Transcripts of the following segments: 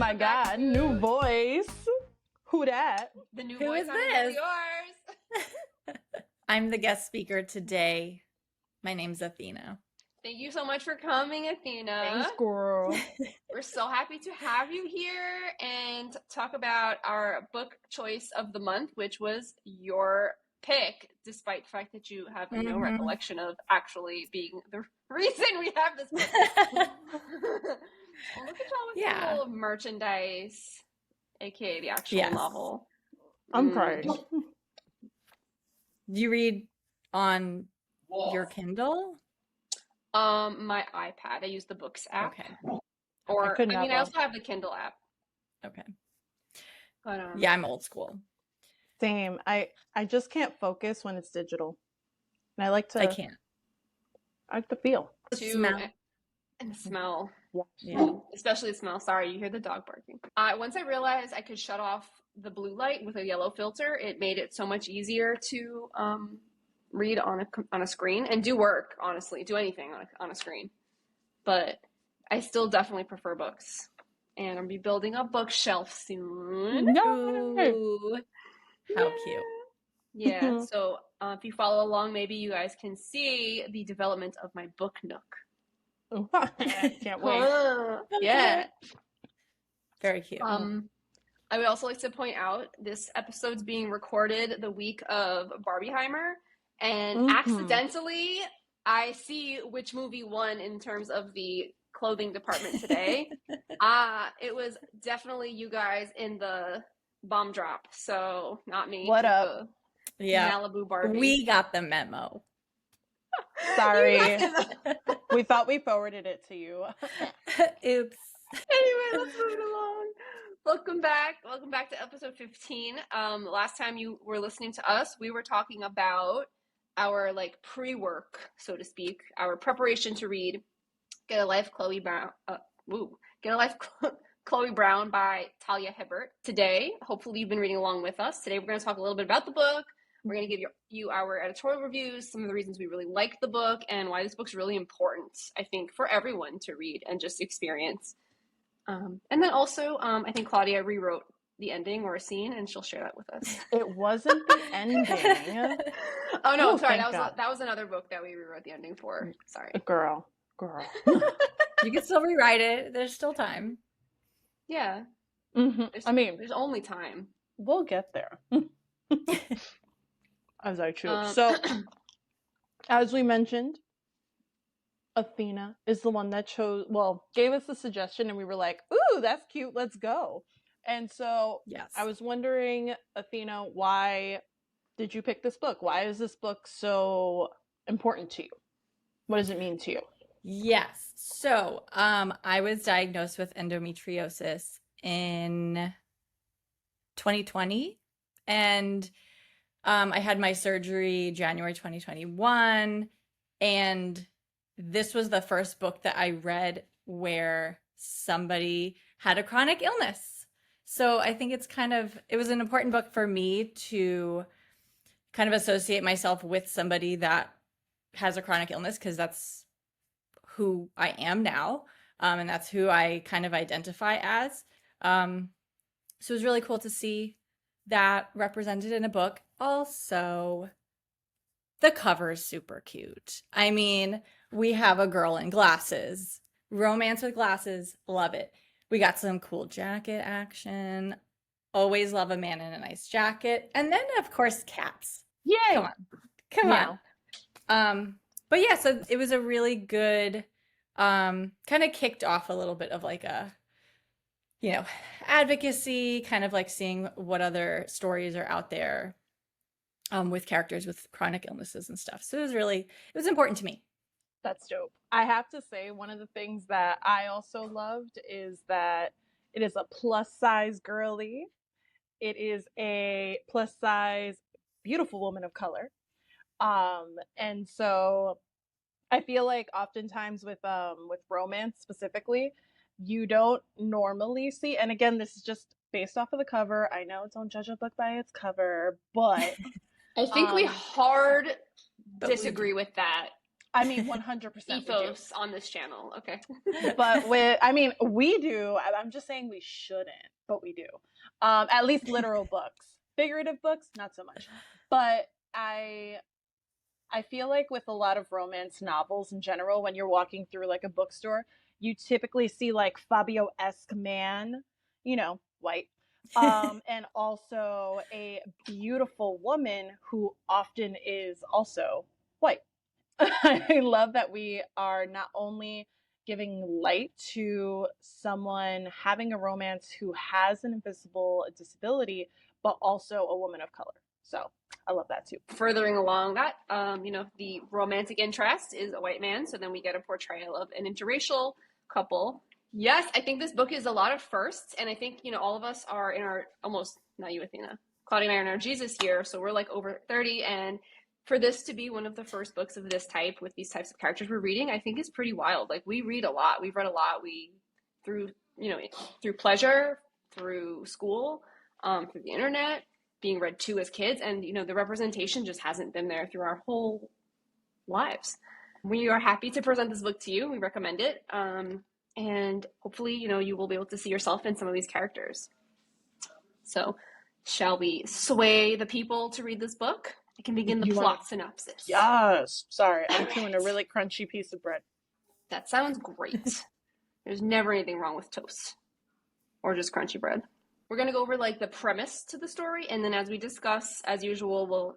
my God, new voice. Who that? The new Who voice is on this? yours. I'm the guest speaker today. My name's Athena. Thank you so much for coming, Athena. Thanks, girl. We're so happy to have you here and talk about our book choice of the month, which was your pick, despite the fact that you have no recollection of actually being the reason we have this book. Well, look at y'all with the little merchandise, aka the actual novel. I'm proud. Do you read on your Kindle? My iPad. I use the Books app. Okay. Or I also have the Kindle app. Okay. But yeah, I'm old school. Same. I just can't focus when it's digital. And I like to I like the feel. The smell. And the smell. Yeah. Especially the smell. Sorry, you hear the dog barking. Once I realized I could shut off the blue light with a yellow filter, it made it so much easier to read on a screen and do work, honestly. Do anything on a screen. But I still definitely prefer books. And I'll be building a bookshelf soon. Ooh, how cute. Yeah, so if you follow along, maybe you guys can see the development of my book nook. I can't wait. Yeah. Very cute. I would also like to point out this episode's being recorded the week of Barbenheimer, and accidentally I see which movie won in terms of the clothing department today. It was definitely you guys in the bomb drop, so not me. What up? Yeah, Malibu Barbie. We got the memo. Sorry. We thought we forwarded it to you. Oops. Anyway, let's move along. Welcome back to episode 15. Last time you were listening to us, we were talking about our pre-work, so to speak, our preparation to read Get a Life, Chloe Brown. Get a Life, Chloe Brown by Talia Hibbert. Today, hopefully you've been reading along with us. Today we're going to talk a little bit about the book. We're going to give you our editorial reviews, some of the reasons we really like the book, and why this book's really important, I think, for everyone to read and just experience. And then also, I think Claudia rewrote the ending or a scene, and she'll share that with us. It wasn't the ending. Oh, no, sorry. That was another book that we rewrote the ending for. Sorry. Girl. You can still rewrite it. There's still time. Yeah. There's only time. We'll get there. As I choose. So, as we mentioned, Athena is the one that gave us the suggestion, and we were like, ooh, that's cute, let's go. And so, yes. I was wondering, Athena, why did you pick this book? Why is this book so important to you? What does it mean to you? Yes. So, I was diagnosed with endometriosis in 2020, and I had my surgery January 2021, and this was the first book that I read where somebody had a chronic illness. So I think it was an important book for me to kind of associate myself with somebody that has a chronic illness, because that's who I am now, and that's who I kind of identify as. So it was really cool to see that represented in a book. Also, the cover is super cute. I mean, we have a girl in glasses. Romance with glasses. Love it. We got some cool jacket action. Always love a man in a nice jacket. And then, of course, caps. Yay! Come on. But yeah, so it was a really good, kind of kicked off a little bit of a advocacy, kind of seeing what other stories are out there with characters with chronic illnesses and stuff. So it was important to me. That's dope. I have to say, one of the things that I also loved is that it is a plus size girly. It is a plus size, beautiful woman of color. And so I feel like oftentimes with romance specifically, you don't normally see, and again, this is just based off of the cover. I know, don't judge a book by its cover, but I think we hard disagree with that. I mean, 100% we do. Ethos on this channel. Okay. But we do. I'm just saying we shouldn't, but we do. At least literal books. Figurative books, not so much. But I feel like with a lot of romance novels in general, when you're walking through like a bookstore, you typically see like Fabio-esque man, white. And also a beautiful woman who often is also white. I love that we are not only giving light to someone having a romance who has an invisible disability, but also a woman of color. So I love that too. Furthering along that, the romantic interest is a white man, so then we get a portrayal of an interracial couple. Yes, I think this book is a lot of firsts, and I think, all of us are in our, almost, not you, Athena, Claudia and I are in our Jesus year, so we're like over 30, and for this to be one of the first books of this type with these types of characters we're reading, I think is pretty wild. Like, we read a lot. We've read a lot. Through pleasure, through school, through the internet, being read to as kids, and the representation just hasn't been there through our whole lives. We are happy to present this book to you. We recommend it, and hopefully you will be able to see yourself in some of these characters. So shall we sway the people to read this book? I can begin the plot synopsis. Yes. Sorry, I'm chewing a really crunchy piece of bread. That sounds great. There's never anything wrong with toast or just crunchy bread. We're going to go over like the premise to the story, and then as we discuss, as usual,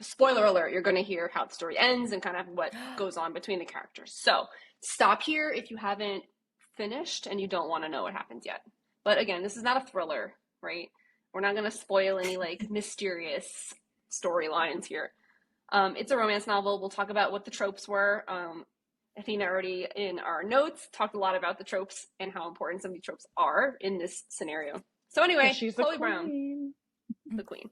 spoiler alert, you're going to hear how the story ends and kind of what goes on between the characters. So stop here if you haven't finished and you don't want to know what happens yet. But again, this is not a thriller, right? We're not going to spoil any like mysterious storylines here. It's a romance novel. We'll talk about what the tropes were. Athena already in our notes talked a lot about the tropes and how important some of these tropes are in this scenario. So anyway, she's Chloe Brown, the queen.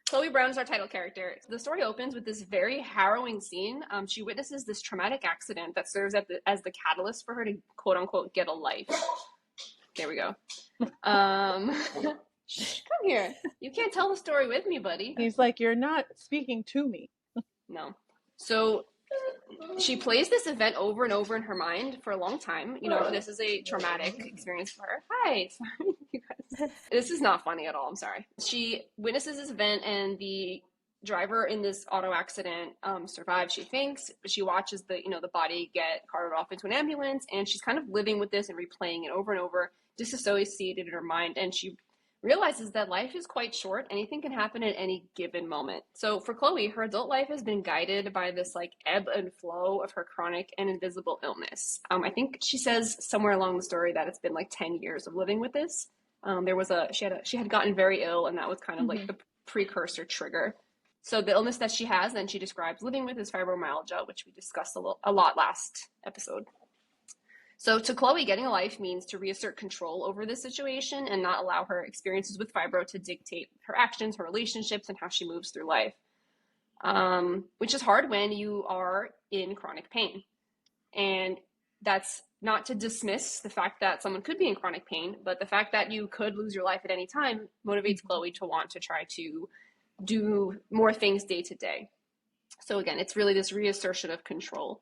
Chloe Brown is our title character. The story opens with this very harrowing scene. She witnesses this traumatic accident that serves as the catalyst for her to quote unquote get a life. There we go. Come here. You can't tell the story with me, buddy. He's like, you're not speaking to me. No. So she plays this event over and over in her mind for a long time. This is a traumatic experience for her. Hi. Sorry, you guys. This is not funny at all. I'm sorry. She witnesses this event, and the driver in this auto accident survives, she thinks. She watches the body get carted off into an ambulance, and she's kind of living with this and replaying it over and over, disassociated in her mind, and she realizes that life is quite short. Anything can happen at any given moment. So for Chloe, her adult life has been guided by this like ebb and flow of her chronic and invisible illness. I think she says somewhere along the story that it's been like 10 years of living with this. She had gotten very ill, and that was kind of like the precursor trigger. So the illness that she has, then she describes living with, is fibromyalgia, which we discussed a lot last episode. So to Chloe, getting a life means to reassert control over this situation and not allow her experiences with fibro to dictate her actions, her relationships, and how she moves through life, which is hard when you are in chronic pain. And that's not to dismiss the fact that someone could be in chronic pain, but the fact that you could lose your life at any time motivates Chloe to want to try to do more things day to day. So again, it's really this reassertion of control.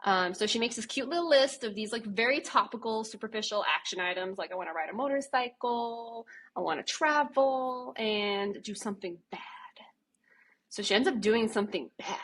So she makes this cute little list of these like very topical, superficial action items. Like, I want to ride a motorcycle, I want to travel, and do something bad. So she ends up doing something bad.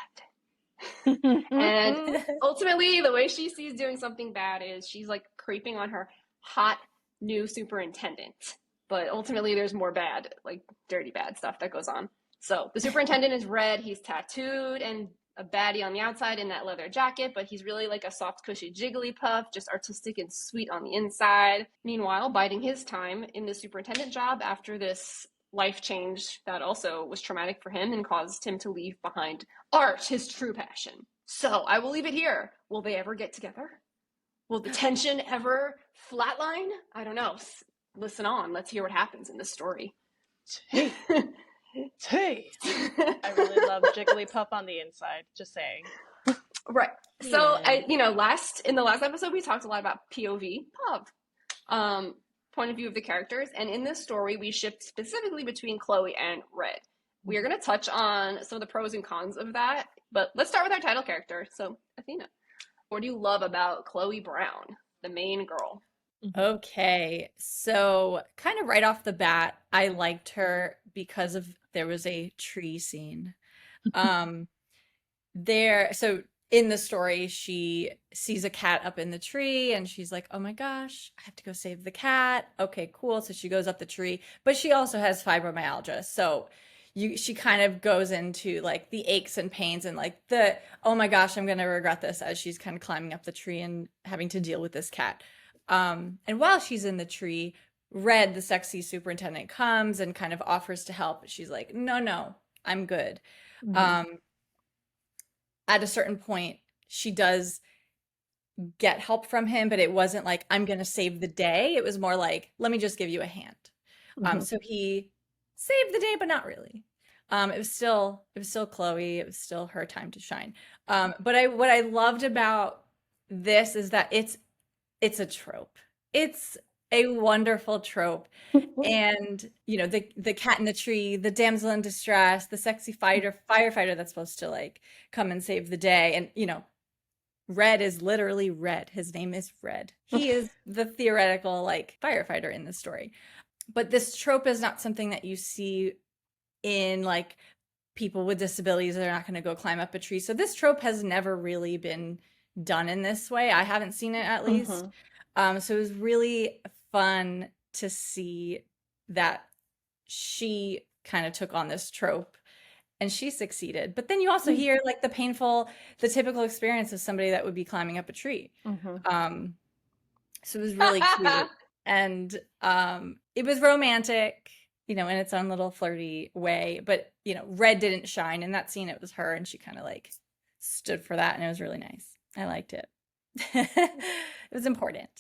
And ultimately, the way she sees doing something bad is she's like creeping on her hot new superintendent. But ultimately, there's more bad, like dirty bad stuff that goes on. So the superintendent is red. He's tattooed and a baddie on the outside in that leather jacket, but he's really like a soft, cushy Jigglypuff, just artistic and sweet on the inside. Meanwhile, biding his time in the superintendent job after this life change that also was traumatic for him and caused him to leave behind art, his true passion. So I will leave it here. Will they ever get together? Will the tension ever flatline? I don't know. Listen on. Let's hear what happens in this story. Hey. I really love Jigglypuff on the inside, just saying. Right. So in the last episode we talked a lot about POV, point of view of the characters, and in this story we shift specifically between Chloe and Red. We are going to touch on some of the pros and cons of that But let's start with our title character. So, Athena, what do you love about Chloe Brown, the main girl? Okay, so kind of right off the bat, I liked her because there was a tree scene. Um, so in the story, she sees a cat up in the tree and she's like, "Oh my gosh, I have to go save the cat." Okay, cool. So she goes up the tree, but she also has fibromyalgia. So she kind of goes into like the aches and pains and like oh my gosh, I'm gonna regret this as she's kind of climbing up the tree and having to deal with this cat. And while she's in the tree, Red, the sexy superintendent, comes and kind of offers to help. She's like, "No, no, I'm good." Um, at a certain point, she does get help from him, but it wasn't like, "I'm going to save the day." It was more like, "Let me just give you a hand." So he saved the day, but not really. It was still Chloe. It was still her time to shine. But what I loved about this is that it's a trope. It's a wonderful trope. And the cat in the tree, the damsel in distress, the sexy firefighter that's supposed to like come and save the day. And Red is literally Red. His name is Red. He is the theoretical like firefighter in the story. But this trope is not something that you see in like people with disabilities that are not going to go climb up a tree. So this trope has never really been done in this way. I haven't seen it at least. So it was really fun to see that she kind of took on this trope and she succeeded. But then you also hear like the typical experience of somebody that would be climbing up a tree. So it was really cute. And it was romantic, in its own little flirty way. But, Red didn't shine in that scene. It was her, and she kind of like stood for that, and it was really nice. I liked it. It was important.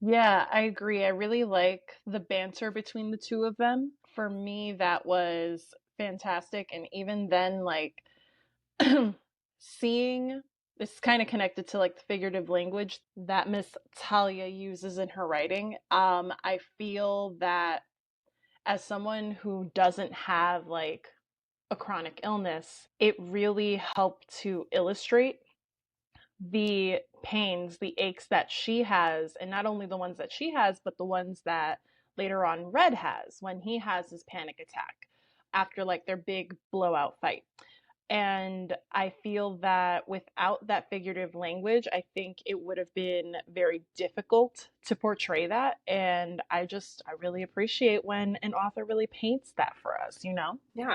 Yeah, I agree. I really like the banter between the two of them. For me, that was fantastic. And even then, like, seeing this is kind of connected to like the figurative language that Miss Talia uses in her writing. I feel that as someone who doesn't have like a chronic illness, it really helped to illustrate the pains, the aches that she has, and not only the ones that she has, but the ones that later on Red has when he has his panic attack after like their big blowout fight. And I feel that without that figurative language, I think it would have been very difficult to portray that. And I really appreciate when an author really paints that for us, Yeah,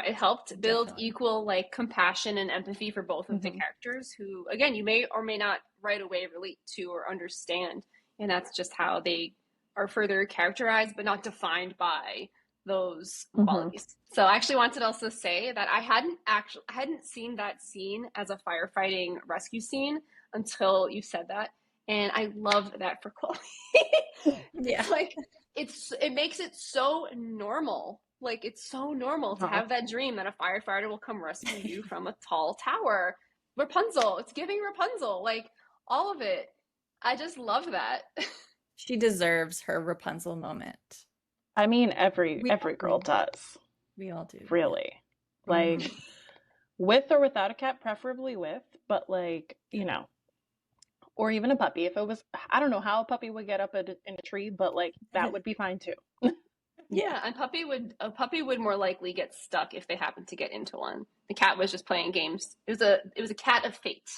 it helped build Definitely. equal like compassion and empathy for both of the characters who, again, you may or may not right away relate to or understand. And that's just how they are further characterized, but not defined by those qualities. So I actually wanted to also say that I hadn't seen that scene as a firefighting rescue scene until you said that. And I love that for Chloe. Yeah. Like it makes it so normal. Like it's so normal to have that dream that a firefighter will come rescue you from a tall tower. Rapunzel, it's giving Rapunzel, like all of it. I just love that. She deserves her Rapunzel moment. I mean, every girl does. We all do. Really. Like, with or without a cat, preferably with, but like, or even a puppy. If it was, I don't know how a puppy would get up in a tree, but like that would be fine too. Yeah, and a puppy would more likely get stuck if they happened to get into one. The cat was just playing games. It was a cat of fate.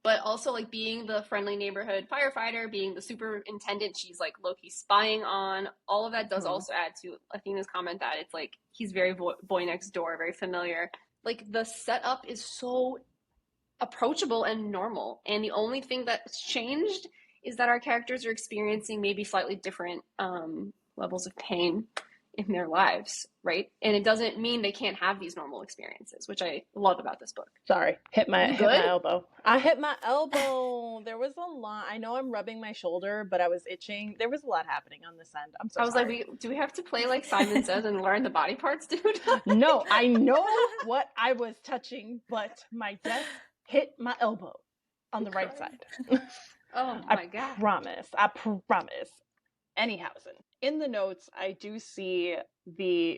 But also like being the friendly neighborhood firefighter, being the superintendent she's like low-key spying on, all of that does also add to Athena's comment that it's like he's very boy next door, very familiar. Like the setup is so approachable and normal, and the only thing that's changed is that our characters are experiencing maybe slightly different levels of pain in their lives, right? And it doesn't mean they can't have these normal experiences, which I love about this book. Sorry, hit my elbow. I hit my elbow. There was a lot. I know I'm rubbing my shoulder, but I was itching. There was a lot happening on this end. I'm so sorry. I was like, do we have to play like Simon Says and learn the body parts, dude? No, I know what I was touching, but my desk hit my elbow on the right side. Oh my God. I promise. Anyhow, in the notes, I do see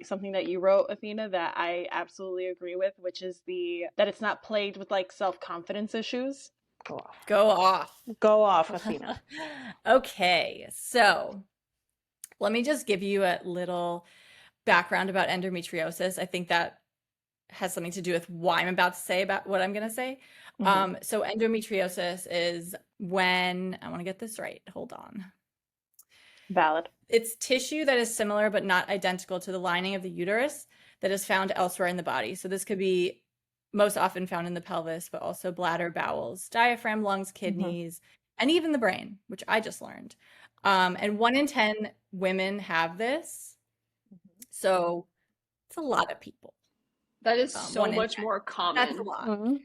something that you wrote, Athena, that I absolutely agree with, which is that it's not plagued with like self-confidence issues. Go off. Go off, Athena. Okay, so let me just give you a little background about endometriosis. I think that has something to do with why I'm about to say about what I'm going to say. So endometriosis is when, I want to get this right. Hold on. Valid. It's tissue that is similar but not identical to the lining of the uterus that is found elsewhere in the body. So this could be most often found in the pelvis, but also bladder, bowels, diaphragm, lungs, kidneys, and even the brain, which I just learned. And 1 in 10 women have this. So it's a lot of people. That is so much more common. That's a lot.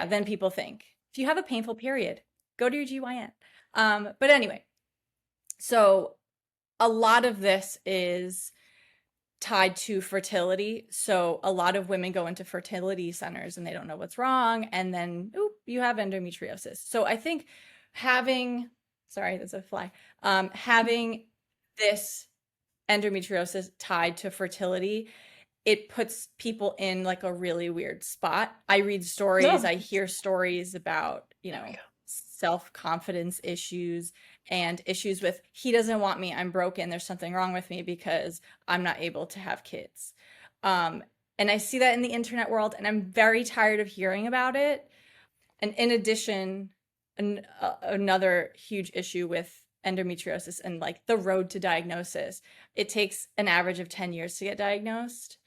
Than people think. If you have a painful period, go to your GYN. But anyway, so a lot of this is tied to fertility. So a lot of women go into fertility centers and they don't know what's wrong. And then, you have endometriosis. So I think having this endometriosis tied to fertility, it puts people in like a really weird spot. I read stories, I hear stories about, self-confidence issues and issues with, he doesn't want me, I'm broken, there's something wrong with me because I'm not able to have kids. And I see that in the internet world, and I'm very tired of hearing about it. And in addition, another huge issue with endometriosis and like the road to diagnosis, it takes an average of 10 years to get diagnosed,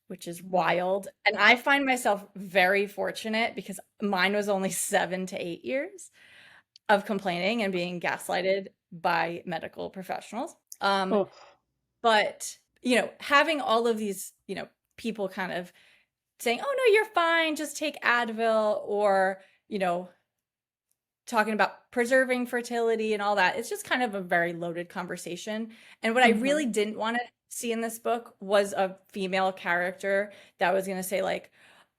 which is wild. And I find myself very fortunate because mine was only 7 to 8 years of complaining and being gaslighted by medical professionals. But, having all of these, people kind of saying, oh, no, you're fine, just take Advil, or, talking about preserving fertility and all that. It's just kind of a very loaded conversation. And what I really didn't want to see in this book was a female character that was going to say like,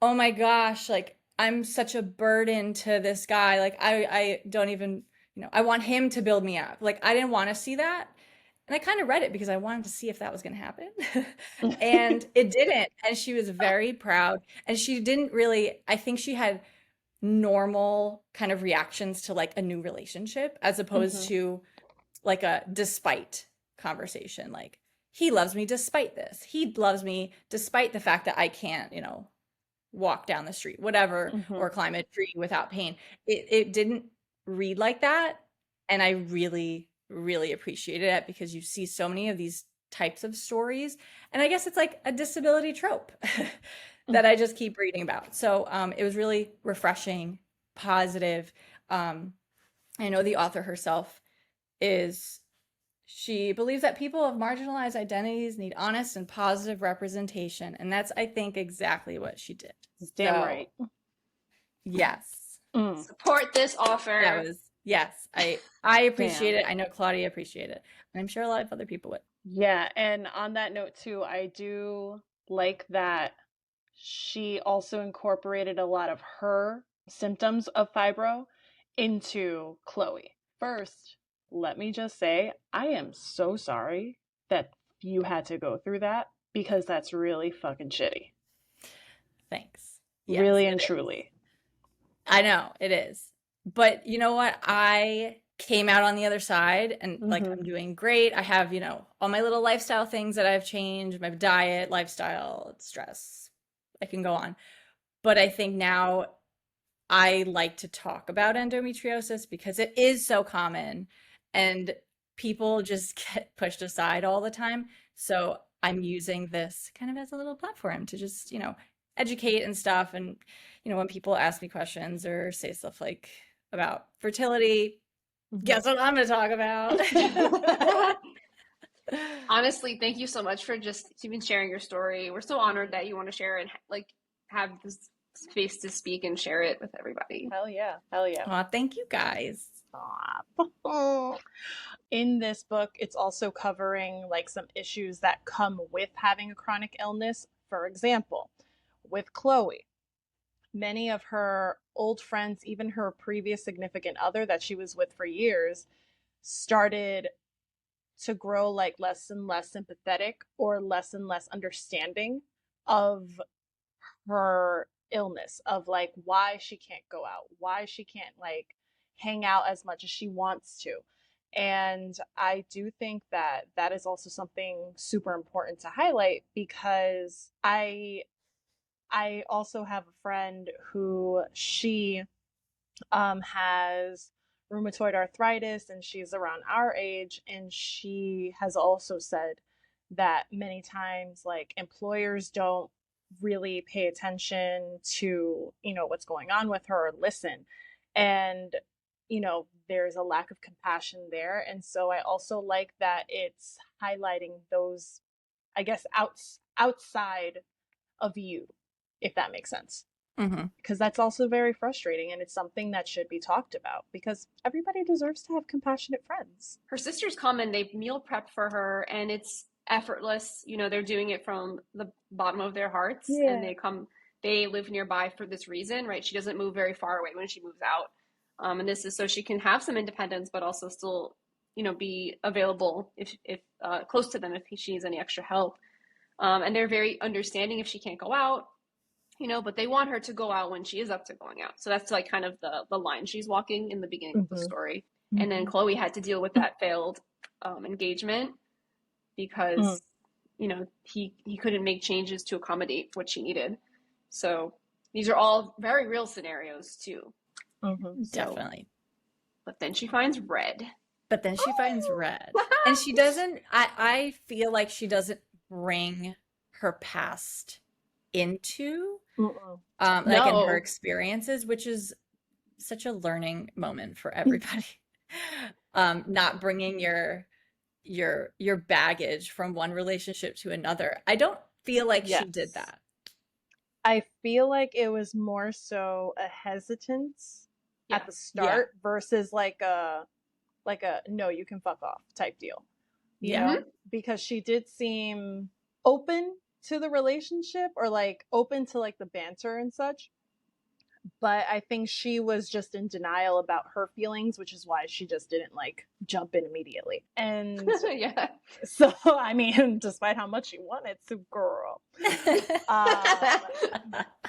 oh my gosh, like I'm such a burden to this guy. Like I don't even, I want him to build me up. Like I didn't want to see that. And I kind of read it because I wanted to see if that was going to happen. And it didn't. And she was very proud. And she didn't really, I think she had normal kind of reactions to like a new relationship as opposed to like a despite conversation. Like, he loves me despite this. He loves me despite the fact that I can't, walk down the street, whatever, or climb a tree without pain. It didn't read like that. And I really, really appreciated it because you see so many of these types of stories. And I guess it's like a disability trope that I just keep reading about. So it was really refreshing, positive. I know the author herself she believes that people of marginalized identities need honest and positive representation. And that's, I think, exactly what she did. Damn right. Yes. Support this author. Yes, I appreciate it. I know Claudia appreciated it. And I'm sure a lot of other people would. Yeah, and on that note too, I do like that she also incorporated a lot of her symptoms of fibro into Chloe. First, let me just say, I am so sorry that you had to go through that because that's really fucking shitty. Thanks. Yes, really and truly. I know, it is. But you know what? I came out on the other side and like I'm doing great. I have, all my little lifestyle things that I've changed, my diet, lifestyle, stress. I can go on. But I think now I like to talk about endometriosis because it is so common and people just get pushed aside all the time. So I'm using this kind of as a little platform to just, educate and stuff. And, when people ask me questions or say stuff like about fertility, guess what I'm going to talk about? Honestly, thank you so much for just even sharing your story. We're so honored that you want to share and like have this space to speak and share it with everybody. Hell yeah. Hell yeah. Aw, thank you guys. Stop. In this book, it's also covering like some issues that come with having a chronic illness. For example, with Chloe, many of her old friends, even her previous significant other that she was with for years, started to grow like less and less sympathetic or less and less understanding of her illness, of like why she can't go out, why she can't like hang out as much as she wants to. And I do think that that is also something super important to highlight, because I also have a friend who she has rheumatoid arthritis, and she's around our age, and she has also said that many times like employers don't really pay attention to, you know, what's going on with her or listen. And you know, there's a lack of compassion there. And so I also like that it's highlighting those, I guess, outside of you, if that makes sense. Because that's also very frustrating, and it's something that should be talked about, because everybody deserves to have compassionate friends. Her sisters come and they meal prep for her, and it's effortless. You know, they're doing it from the bottom of their hearts, and they live nearby for this reason, right? She doesn't move very far away when she moves out. And this is so she can have some independence, but also still, you know, be available if close to them if she needs any extra help. And they're very understanding if she can't go out, you know, but they want her to go out when she is up to going out. So that's like kind of the line she's walking in the beginning of the story. And then Chloe had to deal with that failed engagement because, you know, he couldn't make changes to accommodate what she needed. So these are all very real scenarios too. Definitely. But then she finds Red. And she doesn't, I feel like she doesn't bring her past into like in her experiences, which is such a learning moment for everybody. Not bringing your baggage from one relationship to another. I don't feel like she did that. I feel like it was more so a hesitance at the start versus like a no, you can fuck off type deal. You know? Because she did seem open to the relationship, or like open to like the banter and such. But I think she was just in denial about her feelings, which is why she just didn't like jump in immediately. And so, I mean, despite how much she wanted to, girl.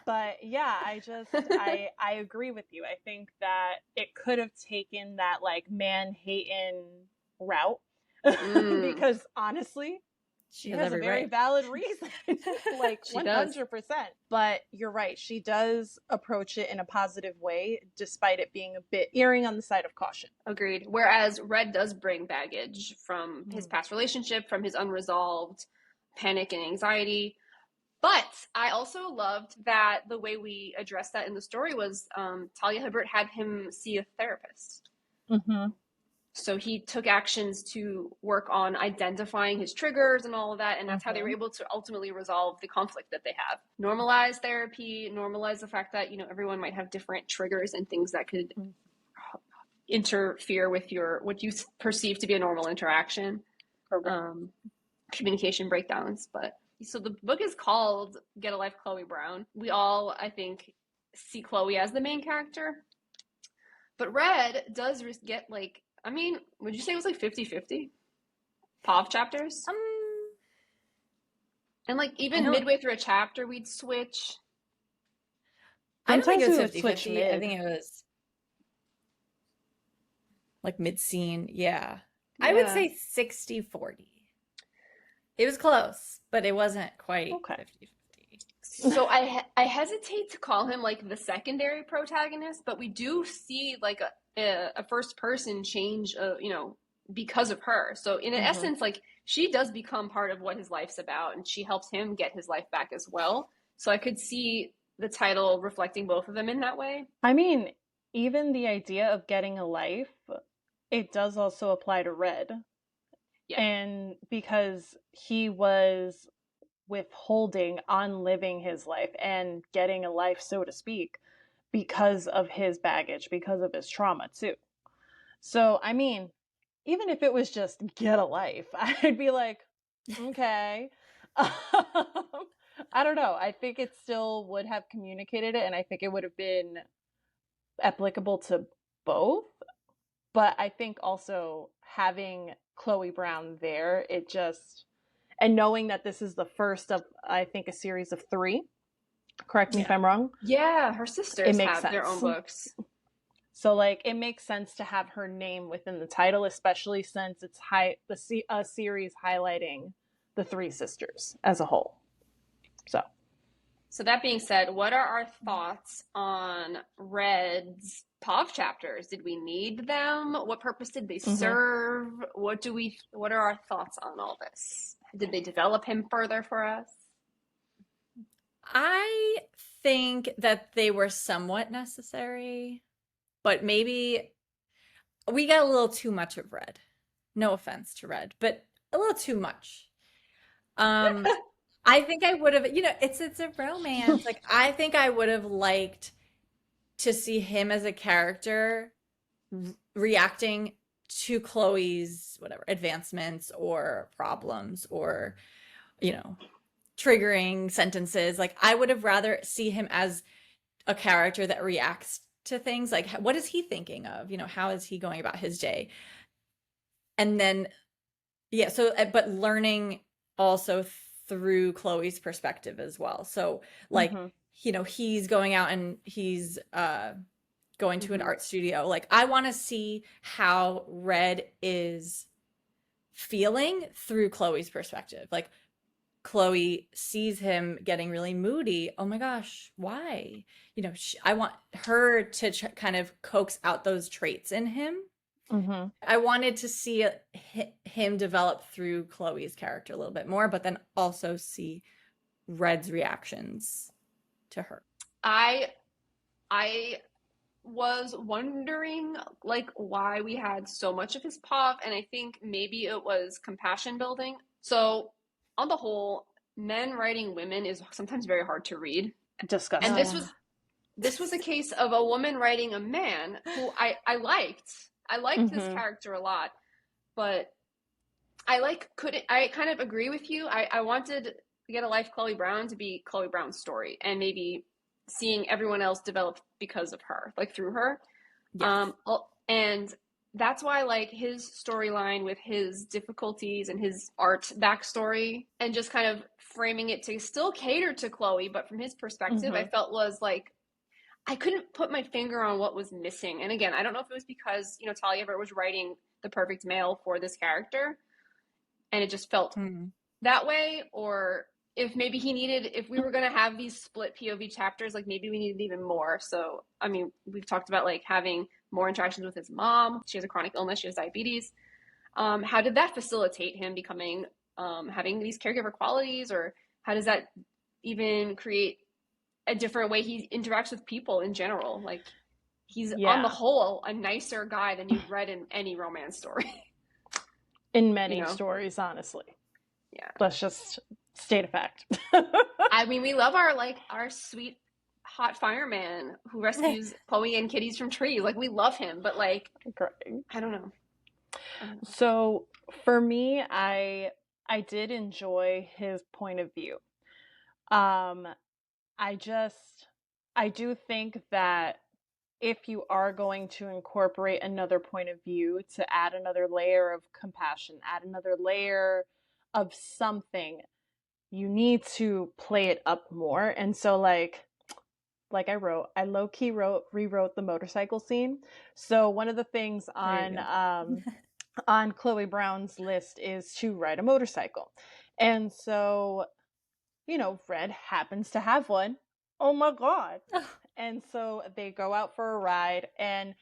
But yeah, I agree with you. I think that it could have taken that like man hating route because honestly, she has a very valid reason, like 100%. But you're right, she does approach it in a positive way, despite it being a bit erring on the side of caution. Agreed. Whereas Red does bring baggage from his past relationship, from his unresolved panic and anxiety. But I also loved that the way we addressed that in the story was Talia Hibbert had him see a therapist. So he took actions to work on identifying his triggers and all of that. And that's how they were able to ultimately resolve the conflict that they have. Normalize therapy, normalize the fact that, you know, everyone might have different triggers and things that could interfere with what you perceive to be a normal interaction. Communication breakdowns. But so the book is called Get a Life, Chloe Brown. We all, I think, see Chloe as the main character. But Red does get like, I mean, would you say it was like 50-50? POV chapters? And like even midway through a chapter, we'd switch. I don't think it was 50-50. I think it was like mid-scene. Yeah. I would say 60-40. It was close, but it wasn't quite 50-50. So I hesitate to call him like the secondary protagonist, but we do see like a first person change, you know, because of her. So in essence, like she does become part of what his life's about, and she helps him get his life back as well. So I could see the title reflecting both of them in that way. I mean, even the idea of getting a life, it does also apply to Red. And because he was withholding on living his life and getting a life, so to speak, because of his baggage, because of his trauma too. So, I mean, even if it was just get a life, I'd be like, okay. I don't know. I think it still would have communicated it, and I think it would have been applicable to both. But I think also having Chloe Brown there. It just, and knowing that this is the first of, I think, a series of 3, correct me if I'm wrong. Yeah, her It sisters makes have their own sense. books. So like it makes sense to have her name within the title, especially since it's a series highlighting the 3 sisters as a whole. So that being said, what are our thoughts on Red's POV chapters? Did we need them? What purpose did they serve? What are our thoughts on all this? Did they develop him further for us? I think that they were somewhat necessary, but maybe we got a little too much of Red. No offense to Red, but a little too much. I think I would have, it's a romance. Like I think I would have liked to see him as a character reacting to Chloe's whatever advancements or problems or triggering sentences. Like I would have rather see him as a character that reacts to things. Like what is he thinking of? How is he going about his day? And then but learning also through Chloe's perspective as well. So like he's going out and he's going to an art studio. Like I want to see how Red is feeling through Chloe's perspective. Like Chloe sees him getting really moody. Oh my gosh, why? I want her to kind of coax out those traits in him. I wanted to see him develop through Chloe's character a little bit more, but then also see Red's reactions to her. I was wondering like why we had so much of his POV, and I think maybe it was compassion building. So on the whole, men writing women is sometimes very hard to read. Disgusting. And this was a case of a woman writing a man who I liked. I liked this character a lot, but I kind of agree with you. I wanted to Get a Life Chloe Brown to be Chloe Brown's story, and maybe seeing everyone else develop because of her, like through her. Yes. And that's why like his storyline with his difficulties and his art backstory and just kind of framing it to still cater to Chloe, but from his perspective, I felt was like, I couldn't put my finger on what was missing. And again, I don't know if it was because, Talia Hibbert was writing the perfect male for this character and it just felt that way, or if maybe if we were going to have these split POV chapters, like maybe we needed even more. So, I mean, we've talked about like having more interactions with his mom. She has a chronic illness. She has diabetes. How did that facilitate him becoming, having these caregiver qualities, or how does that even create a different way he interacts with people in general? Like he's on the whole a nicer guy than you've read in any romance story. In many stories, honestly. Yeah. Let's just state a fact. I mean, we love our sweet hot fireman who rescues Chloe and kitties from trees. Like we love him, but like I don't know. So for me, I did enjoy his point of view. I do think that if you are going to incorporate another point of view, to add another layer of compassion, add another layer of something, you need to play it up more. And so like I low-key rewrote the motorcycle scene. So one of the things on Chloe Brown's list is to ride a motorcycle. And so, Red happens to have one. Oh my God. And so they go out for a ride, and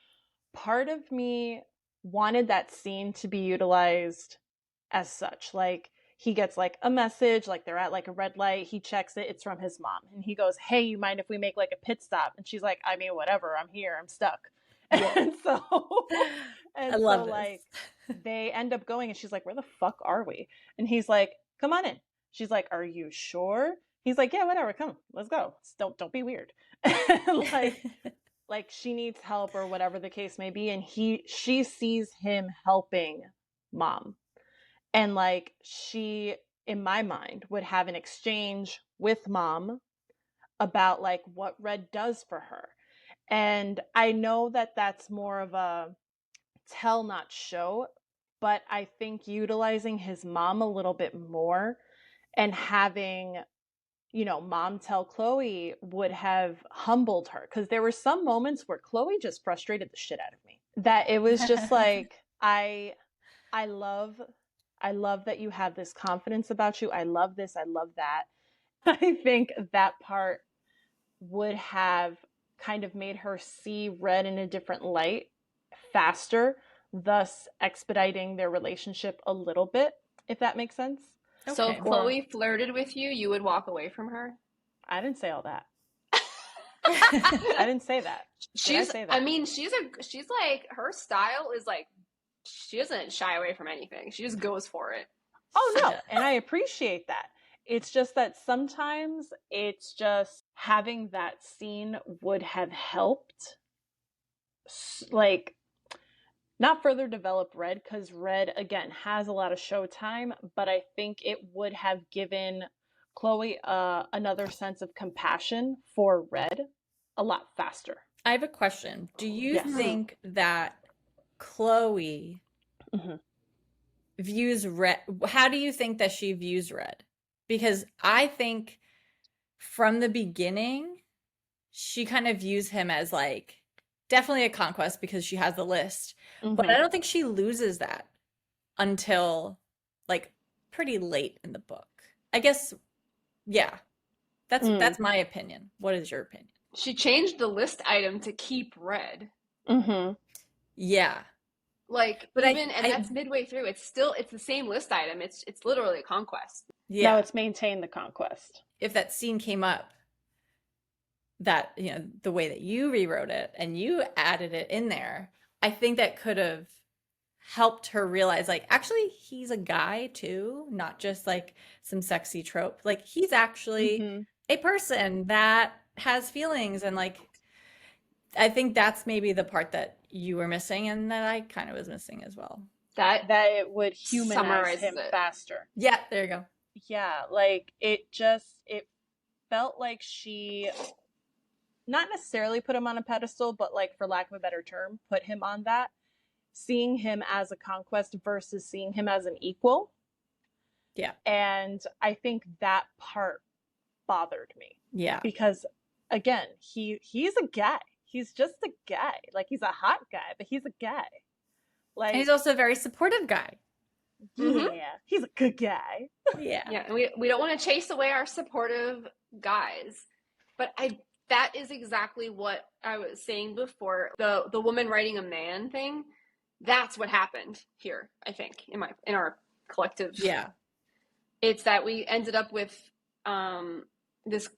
part of me wanted that scene to be utilized as such. Like he gets like a message, like they're at like a red light, he checks it, it's from his mom, and he goes, "Hey, you mind if we make like a pit stop?" And she's like, "I mean, whatever, I'm here, I'm stuck." Yeah. And so I love this. Like they end up going, and she's like, "Where the fuck are we?" And he's like, "Come on in." She's like, "Are you sure?" He's like, "Yeah, whatever, come, let's go. Don't be weird." like she needs help or whatever the case may be, and she sees him helping mom. And like she, in my mind, would have an exchange with mom about like what Red does for her. And I know that that's more of a tell not show but I think utilizing his mom a little bit more and having, you know, mom tell Chloe would have humbled her, because there were some moments where Chloe just frustrated the shit out of me. That it was just like, I love that you have this confidence about you. I love this. I love that. I think that part would have kind of made her see Red in a different light faster, thus expediting their relationship a little bit, if that makes sense. So Okay. if Chloe flirted with you, you would walk away from her? I didn't say all that. I didn't say that. Did I say that? I mean, she's like, her style is like, she doesn't shy away from anything. She just goes for it. Oh no, and I appreciate that. It's just that sometimes it's just having that scene would have helped, like, not further develop Red, because Red, again, has a lot of showtime, but I think it would have given Chloe another sense of compassion for Red a lot faster. I have a question. Do you Yes. think that Chloe views Red? How do you think that she views Red? Because I think from the beginning, she kind of views him as like definitely a conquest because she has the list. But I don't think she loses that until like pretty late in the book. I guess, yeah. That's my opinion. What is your opinion? She changed the list item to keep Red. Yeah. Like, but that's midway through. It's the same list item. It's literally a conquest. Yeah. No, it's maintain the conquest. If that scene came up, that, you know, the way that you rewrote it and you added it in there, I think that could have helped her realize, like, actually, he's a guy too, not just like some sexy trope. Like, he's actually a person that has feelings, and like, I think that's maybe the part that you were missing and that I kind of was missing as well. That it would humanize him it. faster. Yeah, there you go. Yeah, like, it felt like she not necessarily put him on a pedestal, but, like, for lack of a better term, put him on that, seeing him as a conquest versus seeing him as an equal. Yeah. And I think that part bothered me. Yeah. Because, again, he's a guy. He's just a guy. Like, he's a hot guy, but he's a guy. Like, and he's also a very supportive guy. Yeah, he's a good guy. Yeah. Yeah, and we don't want to chase away our supportive guys. But that is exactly what I was saying before. The woman writing a man thing, that's what happened here, I think, in our collective. Yeah. It's that we ended up with this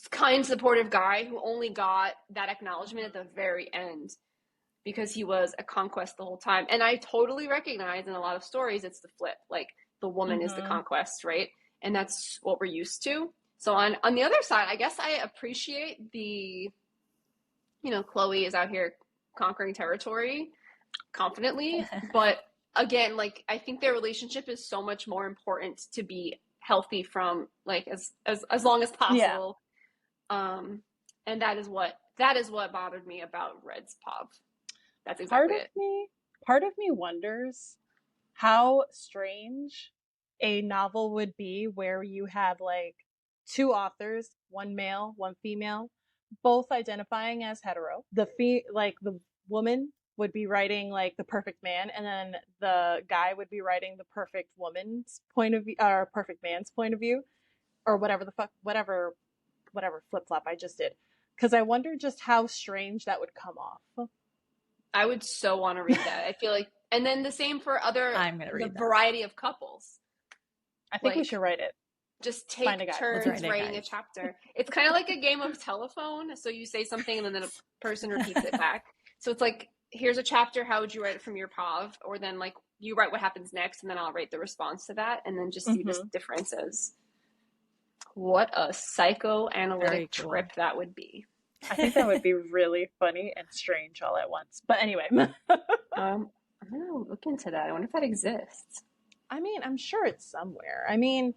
kind, supportive guy who only got that acknowledgement at the very end because he was a conquest the whole time. And I totally recognize in a lot of stories it's the flip. Like, the woman is the conquest, right? And that's what we're used to. So on the other side, I guess I appreciate the, you know, Chloe is out here conquering territory confidently. But again, like, I think their relationship is so much more important to be healthy from, like, as long as possible. Yeah. And that is what bothered me about Red's Pov. That's exactly it. Part of me wonders how strange a novel would be where you have, like, two authors, one male, one female, both identifying as hetero. The woman would be writing, like, the perfect man, and then the guy would be writing the perfect woman's point of view, or perfect man's point of view, or whatever flip-flop I just did. Because I wonder just how strange that would come off. I would so want to read that. I feel like, and then the same for the variety of couples. I think we should write it. Just take turns writing a chapter. It's kind of like a game of telephone. So you say something and then the person repeats it back. So it's like, here's a chapter. How would you write it from your Pov? Or then, like, you write what happens next and then I'll write the response to that. And then just see the differences. What a psychoanalytic trip that would be. I think that would be really funny and strange all at once. But anyway. I'm going to look into that. I wonder if that exists. I mean, I'm sure it's somewhere. I mean,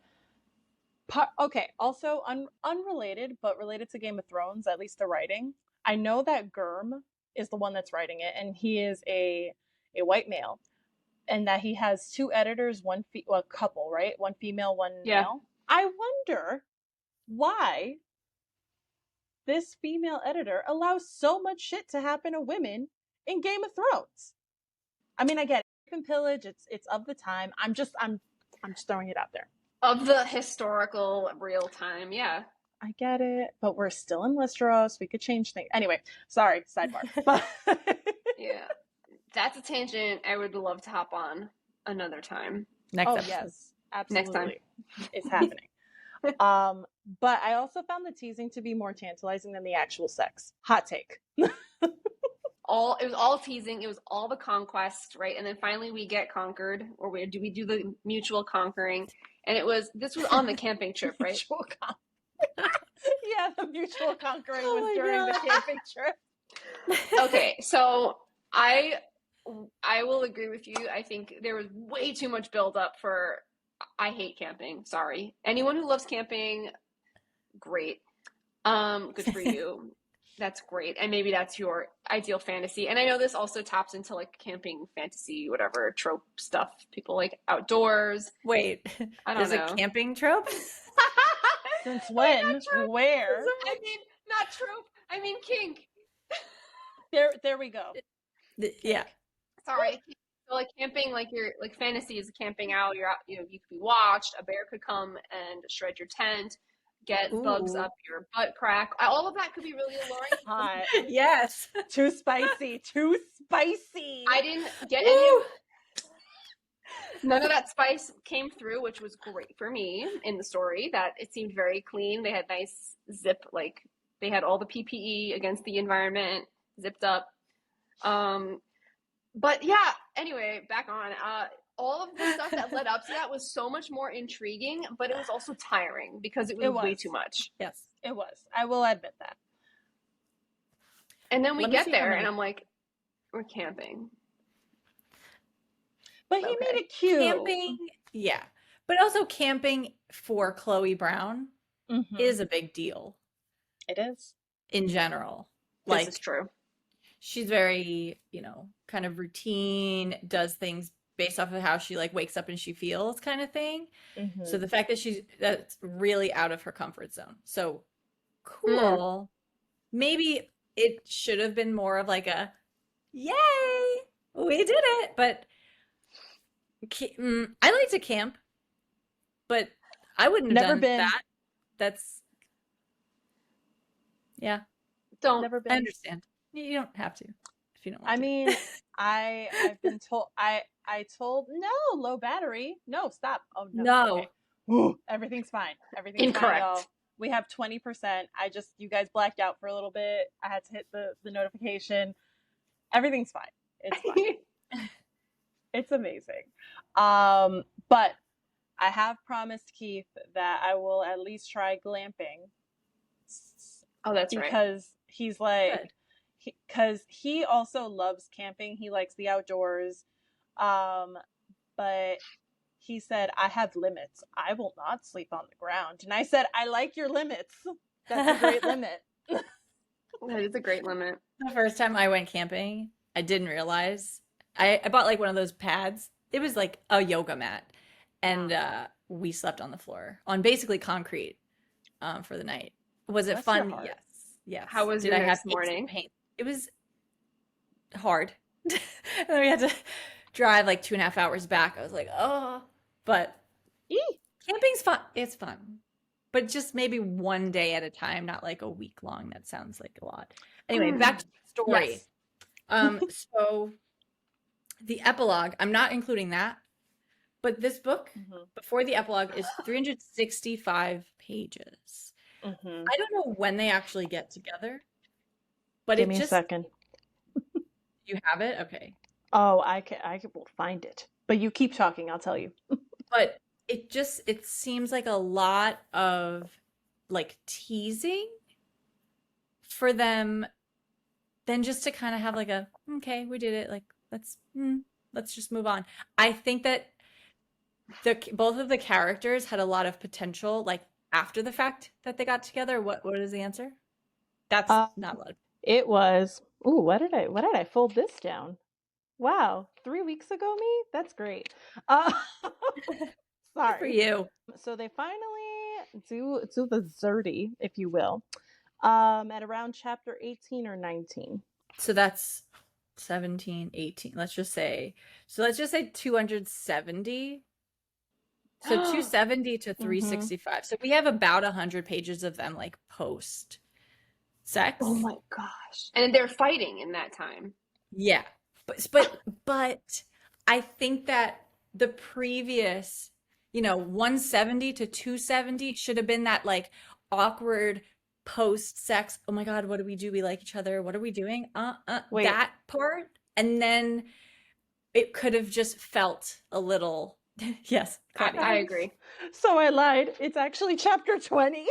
okay, also unrelated, but related to Game of Thrones, at least the writing. I know that Gurm is the one that's writing it, and he is a white male. and that he has two editors, a couple, right? One female, one Yeah. male. I wonder why this female editor allows so much shit to happen to women in Game of Thrones. I mean, I get it. Rape and pillage, it's of the time. I'm just throwing it out there. Of the historical real time, yeah. I get it, but we're still in Westeros. We could change things. Anyway, sorry, sidebar. Yeah. That's a tangent I would love to hop on another time. Next Oh episode. yes, absolutely. Next time. It's happening. But I also found the teasing to be more tantalizing than the actual sex. Hot take. It was all teasing. It was all the conquest, right? And then finally we get conquered, or we do the mutual conquering. And this was on the camping trip, right? Yeah, the mutual conquering was during the camping trip. Okay, so I will agree with you. I think there was way too much buildup for. I hate camping. Sorry, anyone who loves camping, great. Good for you. That's great, and maybe that's your ideal fantasy. And I know this also taps into like camping fantasy, whatever trope stuff. People like outdoors. Wait, I don't there's know. a camping trope? Since when? Where? I mean, not trope. I mean kink. There we go. Yeah. Sorry. So like camping, like your like fantasy is camping out. You're out. You could be watched. A bear could come and shred your tent, get bugs up your butt crack. All of that could be really alluring. Hot. Yes. Too spicy. Too spicy. I didn't get any of none of that spice came through, which was great for me in the story. That it seemed very clean. They had nice zip, like they had all the PPE against the environment zipped up. But yeah, anyway, back on. All of the stuff that led up to that was so much more intriguing, but it was also tiring because it was way too much. Yes. It was. I will admit that. And then we get there, and I'm like, we're camping. But he made it cute. Camping, yeah. But also camping for Chloe Brown is a big deal. It is. In general. This is true. She's very, kind of routine, does things based off of how she like wakes up and she feels kind of thing. So the fact that that's really out of her comfort zone. So cool. Maybe it should have been more of like a, yay, we did it. But I like to camp, but I wouldn't have done that. That's, yeah. Never been. I understand. You don't have to if you don't want to. I mean, I've been told, I told, no, low battery. No, stop. Oh, no. Okay. Everything's fine. Everything's incorrect. Fine, y'all. We have 20%. You guys blacked out for a little bit. I had to hit the notification. Everything's fine. It's fine. It's amazing. But I have promised Keith that I will at least try glamping. Oh, that's right. Because he's like, because he also loves camping. He likes the outdoors. But he said, I have limits. I will not sleep on the ground. And I said, I like your limits. That's a great limit. That is a great limit. The first time I went camping, I didn't realize. I bought like one of those pads. It was like a yoga mat. And we slept on the floor on basically concrete for the night. Was it fun? Yes. Yes. How was your next morning? Paint? It was hard. And then we had to drive like 2.5 hours back. I was like, oh, but camping's fun. It's fun, but just maybe one day at a time, not like a week long. That sounds like a lot. Anyway, back to the story. Yes. So the epilogue, I'm not including that, but this book before the epilogue is 365 pages. I don't know when they actually get together, but give me a second. You have it? Okay. Oh, I will find it. But you keep talking, I'll tell you. But it seems like a lot of like teasing for them than just to kind of have like a, okay, we did it. Like, let's just move on. I think that both of the characters had a lot of potential, like after the fact that they got together. What is the answer? That's not a lot. It was, what did I fold this down? Wow, 3 weeks ago, me? That's great. Good for Sorry. you. So they finally do the Zerdy, if you will, at around chapter 18 or 19. So that's 17, 18. Let's just say 270. So 270 to 365. So we have about 100 pages of them like post sex. Oh my gosh. And they're fighting in that time. Yeah. But I think that the previous, 170 to 270 should have been that like awkward post sex. Oh my God, what do we do? We like each other. What are we doing? Wait. That part. And then it could have just felt a little. Yes, Connie. I agree. So I lied. It's actually chapter 20.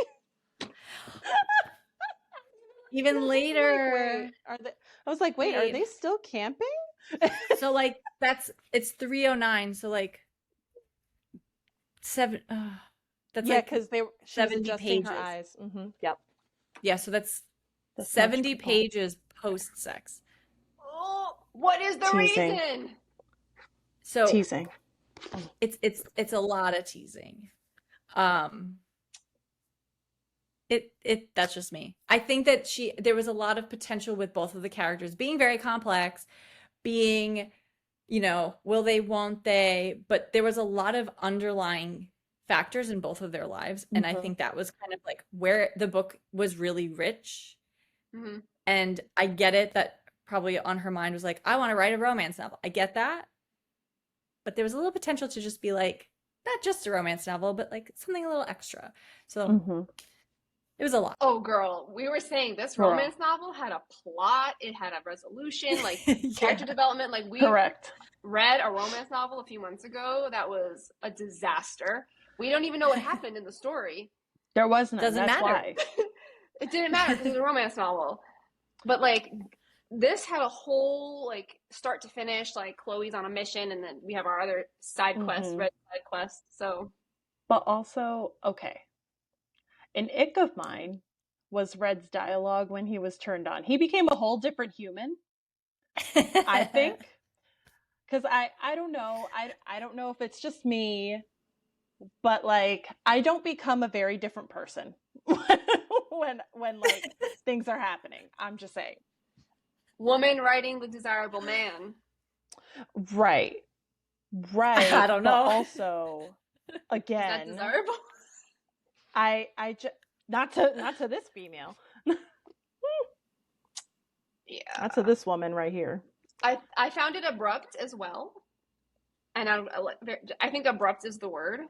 Even later. I was like, wait, are they still camping? So like it's 309. So like 7. That's yeah, like because she was 70 adjusting pages. her eyes. Yep. Yeah, so that's 70 pages post sex. Oh, what is the Teasing. reason? So teasing. It's a lot of teasing. That's just me. I think that there was a lot of potential with both of the characters being very complex, being, will they, won't they, but there was a lot of underlying factors in both of their lives. And I think that was kind of like where the book was really rich. Mm-hmm. And I get it that probably on her mind was like, I want to write a romance novel. I get that. But there was a little potential to just be like, not just a romance novel, but like something a little extra. So it was a lot. Oh, girl, we were saying this romance novel had a plot. It had a resolution, like character development. Like we read a romance novel a few months ago that was a disaster. We don't even know what happened in the story. There was none. Doesn't matter. Why. It didn't matter because it was a romance novel. But like this had a whole like start to finish. Like Chloe's on a mission, and then we have our other side quest, red side quest. So, but also, okay. An ick of mine was Red's dialogue when he was turned on. He became a whole different human, I think. Because I don't know. I don't know if it's just me, but like I don't become a very different person when like things are happening. I'm just saying. Woman writing the desirable man. Right. I don't know. But also, again, is that desirable? I just not to this female. Yeah. Not to this woman right here. I found it abrupt as well, and I think abrupt is the word.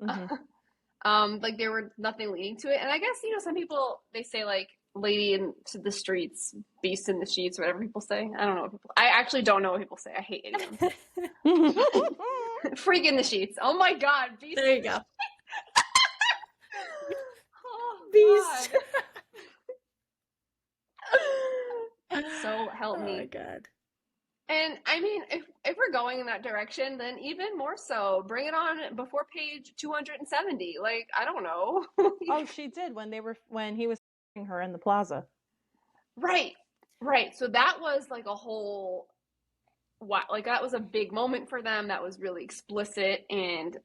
Like there were nothing leading to it, and I guess some people they say like lady into the streets, beast in the sheets, whatever people say. I don't know what people. I actually don't know what people say. I hate idioms. Freak in the sheets. Oh my god, beast. There you go. Beast. So help me. Oh my god. And I mean, if we're going in that direction, then even more so, bring it on before page 270. Like, I don't know. Oh, she did when he was her in the plaza. Right. So that was like a whole, like that was a big moment for them. That was really explicit, and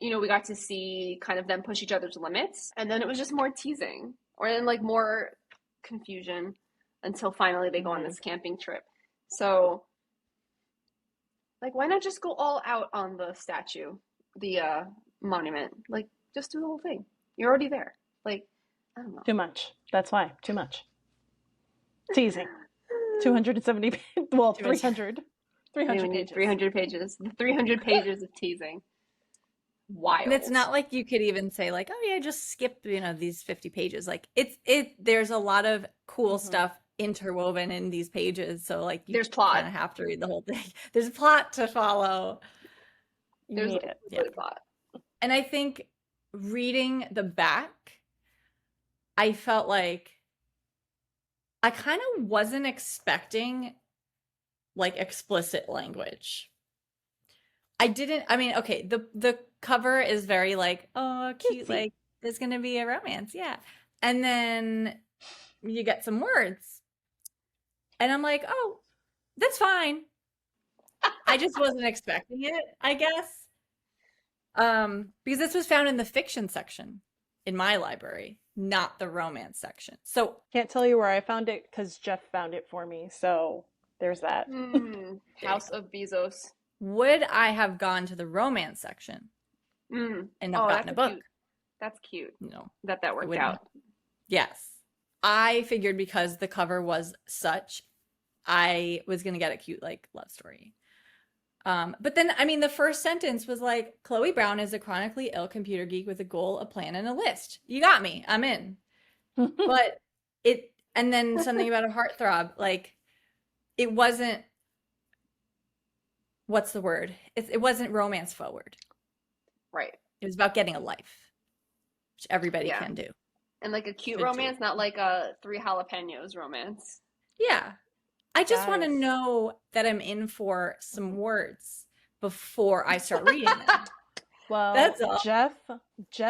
we got to see kind of them push each other's limits, and then it was just more teasing, or then like more confusion until finally they go on this camping trip. So, like, why not just go all out on the statue, the monument? Like, just do the whole thing. You're already there. Like, I don't know. Too much. That's why. Too much. Teasing. 270. Well, 300. 300 pages. 300 pages. 300 pages of teasing. Wild. And it's not like you could even say like, oh yeah, just skip, these 50 pages. Like there's a lot of cool stuff interwoven in these pages. So like there's plot. Kind of have to read the whole thing. There's plot to follow. There's a plot. And I think reading the back, I felt like I kind of wasn't expecting like explicit language. Okay, the cover is very like, oh, cute, like there's gonna be a romance, yeah. And then you get some words. And I'm like, oh, That's fine. I just wasn't expecting it, I guess. Because this was found in the fiction section in my library, not the romance section. So Can't tell you where I found it because Jeff found it for me. So there's that. House of Bezos. would I have gone to the romance section and have gotten a book? That's cute. No. That worked wouldn't. out. Yes. I figured because the cover was such, I was going to get a cute, like, love story. But then, I mean, the first sentence was like, Chloe Brown is a chronically ill computer geek with a goal, a plan, and a list. You got me. I'm in. But and then something about a heartthrob, like, it wasn't, what's the word? It wasn't romance forward. Right. It was about getting a life, which everybody can do. And like a cute romance, not like a 3 jalapenos romance. Yeah. I just want to know that I'm in for some words before I start reading them. Well, that's all. Jeff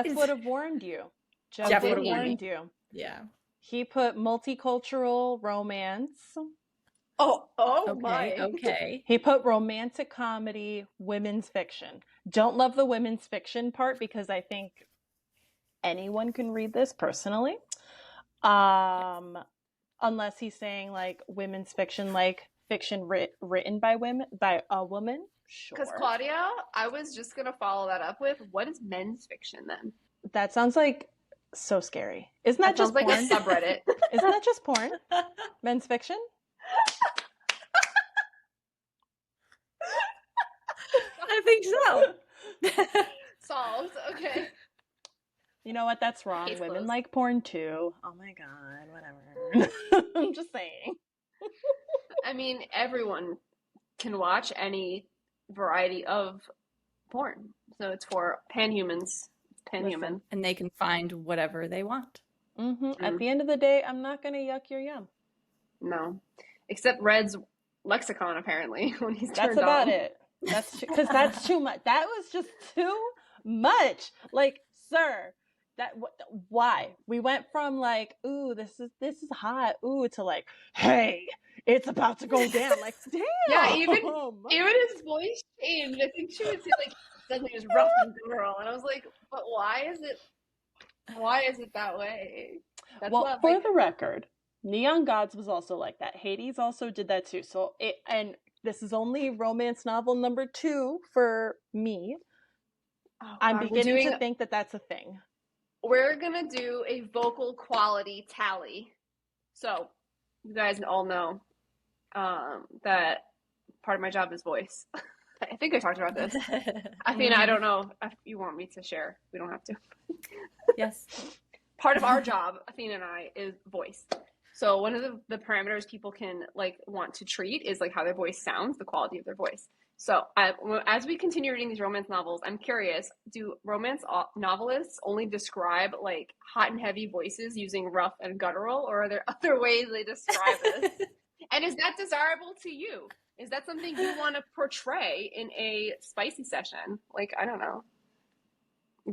would have warned you. Jeff would have warned you. Yeah. He put multicultural romance. Okay, my. Okay. He put romantic comedy, women's fiction. Don't love the women's fiction part because I think anyone can read this personally. Unless he's saying like women's fiction, like fiction written by a woman. Sure. Because Claudia, I was just gonna follow that up with, what is men's fiction then? That sounds like so scary. Isn't that just like porn? a subreddit? Isn't that just porn? Men's fiction? I think so. Solved. Okay. You know what? That's wrong. Case Women closed. like porn too. Oh my god, whatever. I'm just saying. I mean, everyone can watch any variety of porn. So it's for panhumans. Panhuman. And they can find whatever they want. At the end of the day, I'm not going to yuck your yum. No. Except Red's lexicon, apparently, when he's turned on. That's about it. That's because that's too much. That was just too much. Like, sir, why? We went from like, ooh, this is hot, ooh, to like, hey, it's about to go down. Like, damn. Yeah, even his voice changed. I think she would say like, suddenly it was rough and girl, and I was like, but why is it that way? That's well, for the record, Neon Gods was also like that. Hades also did that too. So and this is only romance novel number 2 for me. I'm beginning to think that that's a thing. We're gonna do a vocal quality tally. So you guys all know that part of my job is voice. I think I talked about this. Athena, I don't know if you want me to share. We don't have to. Yes. Part of our job, Athena and I, is voice. So one of the parameters people can like want to treat is like how their voice sounds, the quality of their voice. So as we continue reading these romance novels, I'm curious, do romance novelists only describe like hot and heavy voices using rough and guttural, or are there other ways they describe this? And is that desirable to you? Is that something you want to portray in a spicy session? Like, I don't know.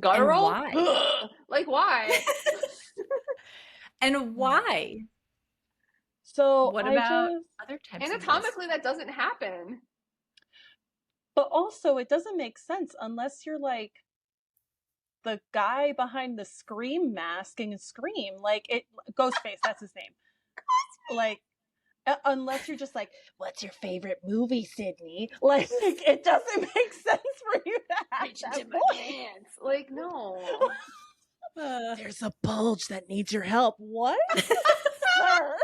Guttural? And why? Like, why? And why? So what about other types anatomically, that doesn't happen. But also, it doesn't make sense unless you're like the guy behind the Scream mask and Scream. Like, Ghostface, that's his name. Like, unless you're just like, what's your favorite movie, Sydney? Like, it doesn't make sense for you to have that voice. Like, no. There's a bulge that needs your help. What? Sir?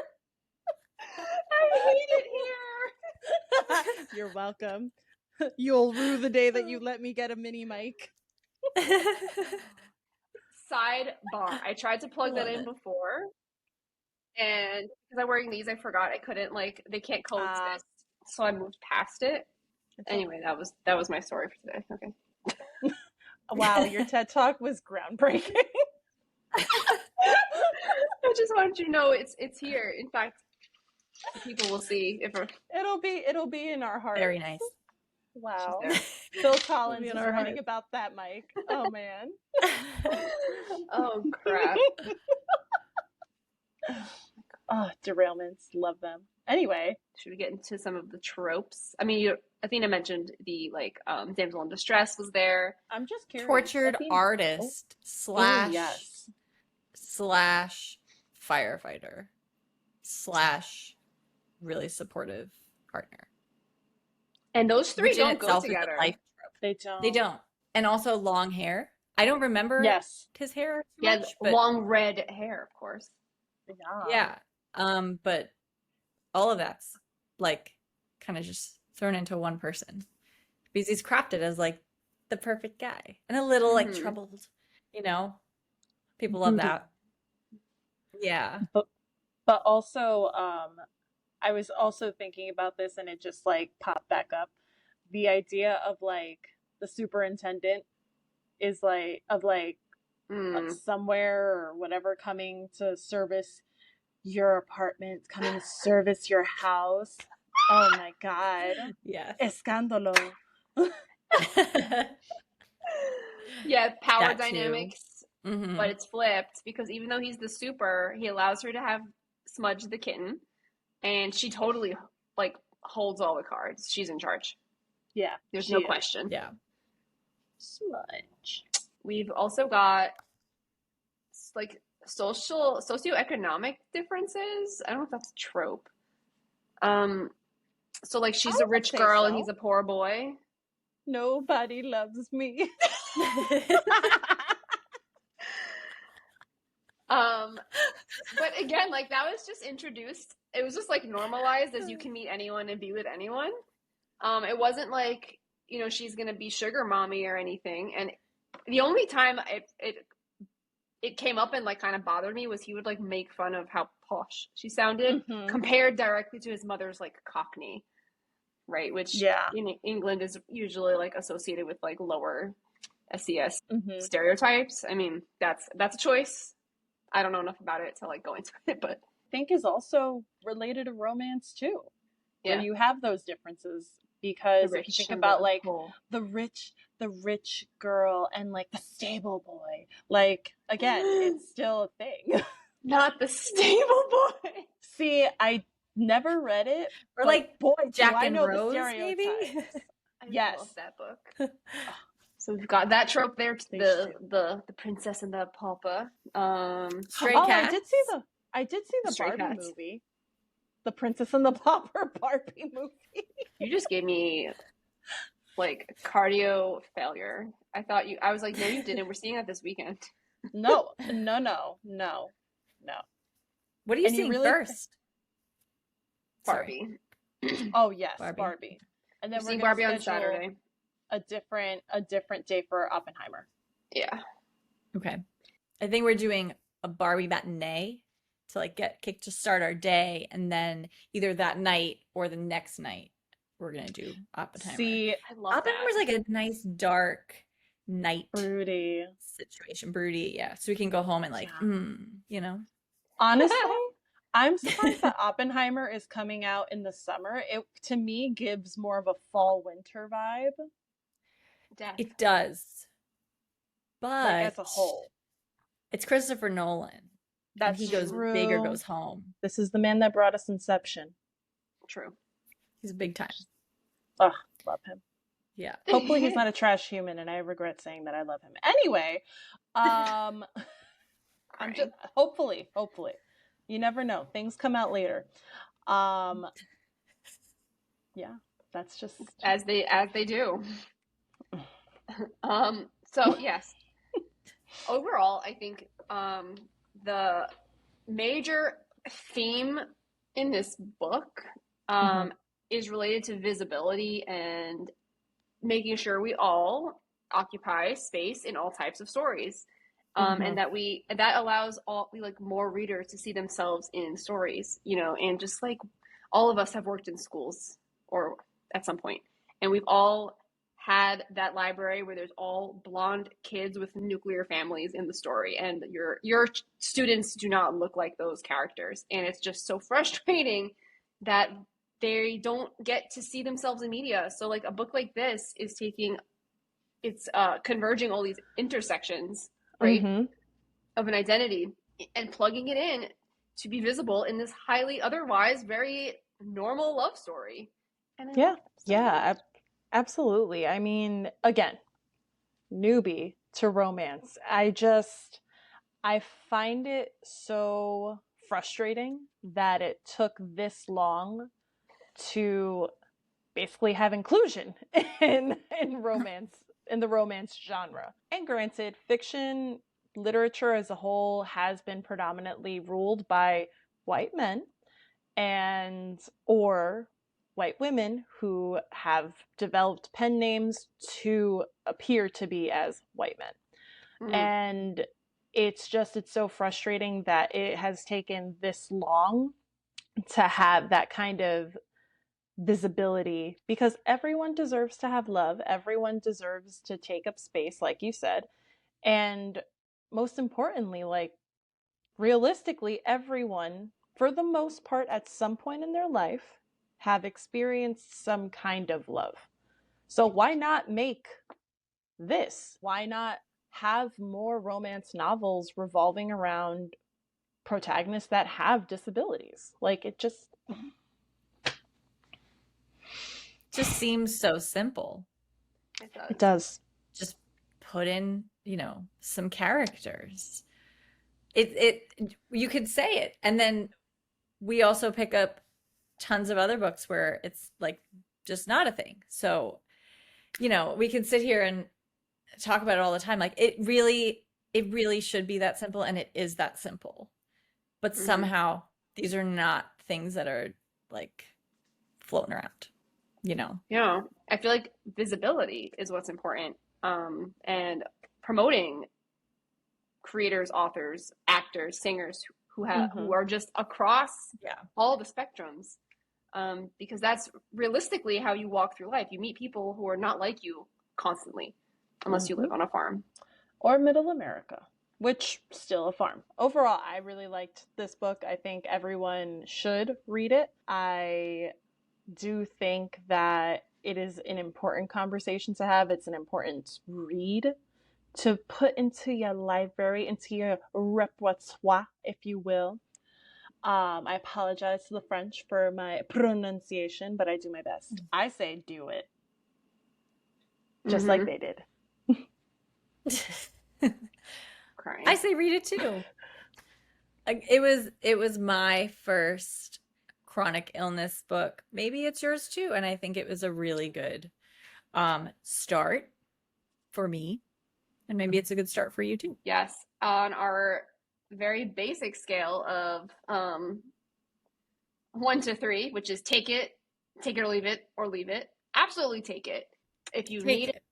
I hate it here. You're welcome. You'll rue the day that you let me get a mini mic. Sidebar. I tried to plug that in before. And because I'm wearing these, I forgot I couldn't, like, they can't coexist. So I moved past it. Anyway, that was my story for today. Okay. Wow, your TED Talk was groundbreaking. I just wanted you to know it's here. In fact, people will see if it'll be in our hearts. Very nice. Wow. Phil Collins is writing about that mic. Oh man. Oh crap. derailments, love them. Anyway, should we get into some of the tropes? I mean, Athena mentioned the damsel in distress was there. I'm just curious. Tortured Athena. artist Yes. slash firefighter slash really supportive partner. And those three Which in don't go itself is a together. life trope. They don't. They don't. And also long hair. I don't remember his hair too Yeah, much, but long red hair, of course. yeah. But all of that's like kind of just thrown into one person because he's crafted as like the perfect guy and a little like troubled, you know. People love that. Yeah. But also, I was also thinking about this and it just like popped back up. The idea of like the superintendent is like somewhere or whatever coming to service your apartment, coming to service your house. Oh my God. Yes. Escándalo. Yeah, power That dynamics, but it's flipped because even though he's the super, he allows her to have Smudge the kitten, and she totally like holds all the cards. She's in charge. Yeah. There's no question. Yeah. Smudge. We've also got like socioeconomic differences. I don't know if that's a trope. So like she's a rich girl and he's a poor boy. Nobody loves me. But again, like that was just introduced. It was just like normalized as you can meet anyone and be with anyone. It wasn't like, you know, she's gonna be sugar mommy or anything. And the only time it came up and like kind of bothered me was he would like make fun of how posh she sounded compared directly to his mother's like Cockney, right? Which in England is usually like associated with like lower SES stereotypes. I mean, that's a choice. I don't know enough about it to like go into it, but I think is also related to romance too. Yeah. Where you have those differences because if you think about like the rich girl and like the stable boy, like again, it's still a thing. Not the stable boy. See, I never read it. Or like boy, Jack I and know Rose, the stereotypes. Maybe? I love that book. So we've got that trope there, the princess and the pauper. Stray Cats. I did see the Barbie movie. The Princess and the Pauper Barbie movie. You just gave me like cardio failure. I was like, no, you didn't. We're seeing that this weekend. No. What are you seeing first? Barbie. Oh yes, Barbie. And then we're seeing Barbie on Saturday. A different day for Oppenheimer. Yeah. Okay. I think we're doing a Barbie matinee to like get kicked to start our day, and then either that night or the next night we're gonna do Oppenheimer. See, I love Oppenheimer's like a nice dark night broody situation. Broody, yeah. So we can go home and like, you know. Honestly, I'm surprised that Oppenheimer is coming out in the summer. It to me gives more of a fall winter vibe. It does, but like, as a whole, it's Christopher Nolan. That's he goes true. big or goes home. This is the man that brought us Inception. True. He's big time. Ugh, love him. Yeah. Hopefully he's not a trash human, and I regret saying that I love him. Anyway, I'm just hopefully. You never know. Things come out later. Yeah, that's just as they do. So yes. Overall, I think the major theme in this book is related to visibility and making sure we all occupy space in all types of stories. And that allows more readers to see themselves in stories, you know, and just like all of us have worked in schools or at some point, and we've all had that library where there's all blonde kids with nuclear families in the story, and your students do not look like those characters, and it's just so frustrating that they don't get to see themselves in media. So like a book like this is converging all these intersections, right, of an identity and plugging it in to be visible in this highly otherwise very normal love story. And Yeah, yeah, absolutely. I mean, again, newbie to romance. I find it so frustrating that it took this long to basically have inclusion in romance, in the romance genre. And granted, fiction literature as a whole has been predominantly ruled by white men and or white women who have developed pen names to appear to be as white men. Mhm. And it's so frustrating that it has taken this long to have that kind of visibility, because everyone deserves to have love. Everyone deserves to take up space, like you said. And most importantly, like, realistically, everyone, for the most part, at some point in their life, have experienced some kind of love. So why not make this? Why not have more romance novels revolving around protagonists that have disabilities? Like, it just seems so simple. It does. Just put in, some characters. It you could say it, and then we also pick up tons of other books where it's like just not a thing. So, we can sit here and talk about it all the time. Like it really should be that simple, and it is that simple. But somehow these are not things that are like floating around, Yeah, I feel like visibility is what's important, and promoting creators, authors, actors, singers who are just across all the spectrums, because that's realistically how you walk through life. You meet people who are not like you constantly, unless you live on a farm or middle America, which still a farm. Overall, I really liked this book. I think everyone should read it. I do think that it is an important conversation to have. It's an important read to put into your library, into your repertoire, if you will. I apologize to the French for my pronunciation, but I do my best. I say do it. Just like they did. Crying. I say read it too. It was my first chronic illness book. Maybe it's yours too, and I think it was a really good start for me, and maybe it's a good start for you too. Yes, on our very basic scale of 1 to 3, which is take it or leave it, absolutely take it. If you need it,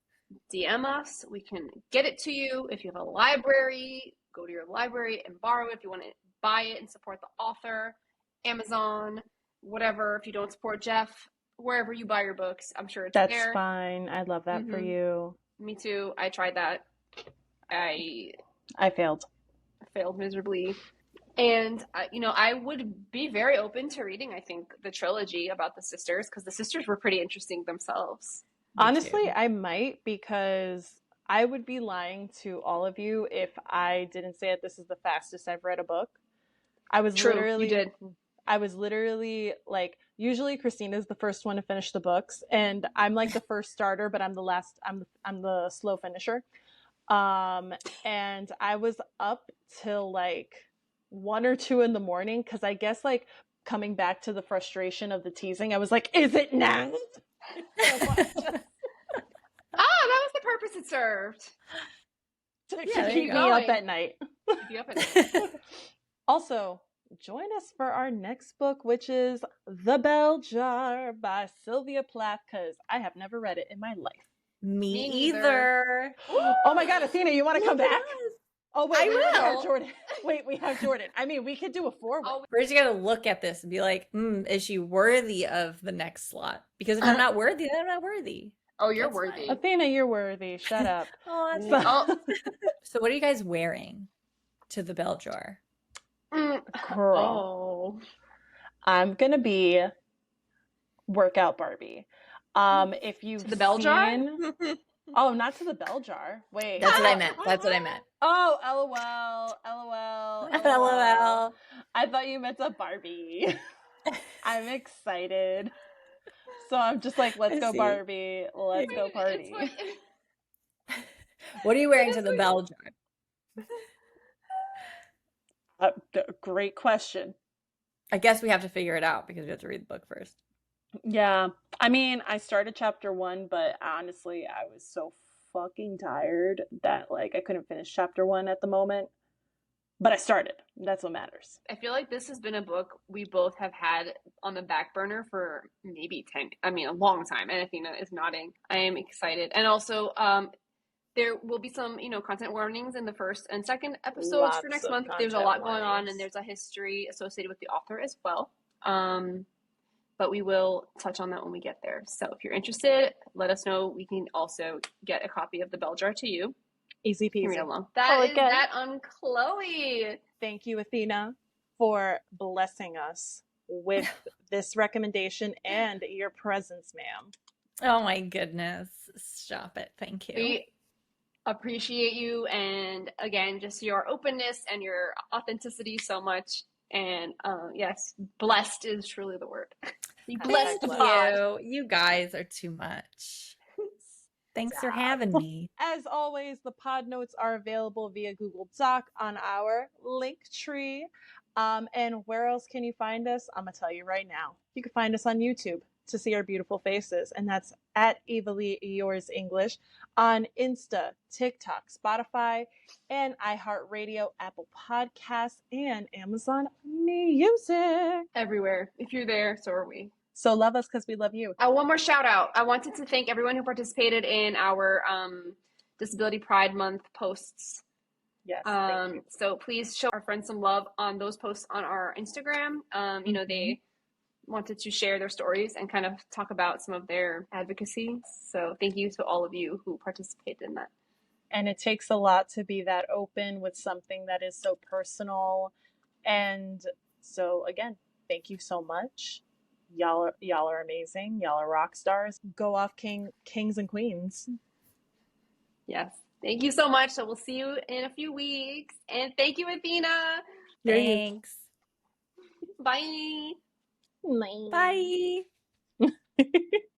DM us. We can get it to you. If you have a library, go to your library and borrow it. If you want to buy it and support the author, Amazon, whatever. If you don't support Jeff, wherever you buy your books, I'm sure it's there. That's fine. I love that for you. Me too. I tried that. I failed. Failed miserably. And, I would be very open to reading, I think, the trilogy about the sisters, because the sisters were pretty interesting themselves. Honestly, I might, because I would be lying to all of you if I didn't say that this is the fastest I've read a book. I was literally like, usually Christina's the first one to finish the books, and I'm like the first starter, but I'm the last. I'm the slow finisher. And I was up till like 1 or 2 in the morning, because I guess like coming back to the frustration of the teasing, I was like, "Is it now?" That was the purpose it served. To keep me up at night. Also, join us for our next book, which is The Bell Jar by Sylvia Plath, because I have never read it in my life. Me either. Oh my God, Athena, you want to come back? Oh, wait, we have Jordan. Wait, we have Jordan. I mean, we could do a forward. We're just going to look at this and be like, is she worthy of the next slot? Because if I'm not worthy, then I'm not worthy. Oh, you're worthy. Fine. Athena, you're worthy. Shut up. So what are you guys wearing to the bell jar? Girl. I'm going to be workout Barbie. If you've to the bell jar? Oh, not to the bell jar. Wait. That's what I meant. That's what I meant. Oh, LOL, LOL, LOL. LOL. I thought you meant a Barbie. I'm excited. So I'm just like, let's I go see. Barbie. Let's go party. What are you wearing to the bell jar? Great question. I guess we have to figure it out because we have to read the book first. Yeah. I mean, I started chapter 1, but honestly, I was so fucking tired that like I couldn't finish chapter 1 at the moment. But I started. That's what matters. I feel like this has been a book we both have had on the back burner for maybe a long time. And Athena is nodding. I am excited. And also, there will be some, content warnings in the first and second episodes for next month. There's a lot going on, and there's a history associated with the author as well. But we will touch on that when we get there. So if you're interested, let us know. We can also get a copy of the Bell Jar to you. Easy peasy. Read along. That is that on Chloe. Thank you, Athena, for blessing us with this recommendation and your presence, ma'am. Oh my goodness. Stop it. Thank you. We appreciate you, and again, just your openness and your authenticity so much. And yes, blessed is truly the word. Be blessed. You guys are too much. Thanks for having me. As always, the pod notes are available via Google Doc on our link tree. And where else can you find us? I'm going to tell you right now. You can find us on YouTube to see our beautiful faces. And that's at Evilly Yours English on Insta, TikTok, Spotify, and iHeartRadio, Apple Podcasts, and Amazon Music. Everywhere. If you're there, so are we. So love us because we love you. One more shout out. I wanted to thank everyone who participated in our Disability Pride Month posts. Yes. Thank you. So please show our friends some love on those posts on our Instagram. They wanted to share their stories and kind of talk about some of their advocacy. So thank you to all of you who participated in that. And it takes a lot to be that open with something that is so personal. And so again, thank you so much. Y'all are amazing. Y'all are rock stars. Go off, kings and queens. Yes. Thank you so much. So we'll see you in a few weeks. And thank you, Athena. Thanks. Bye. Bye.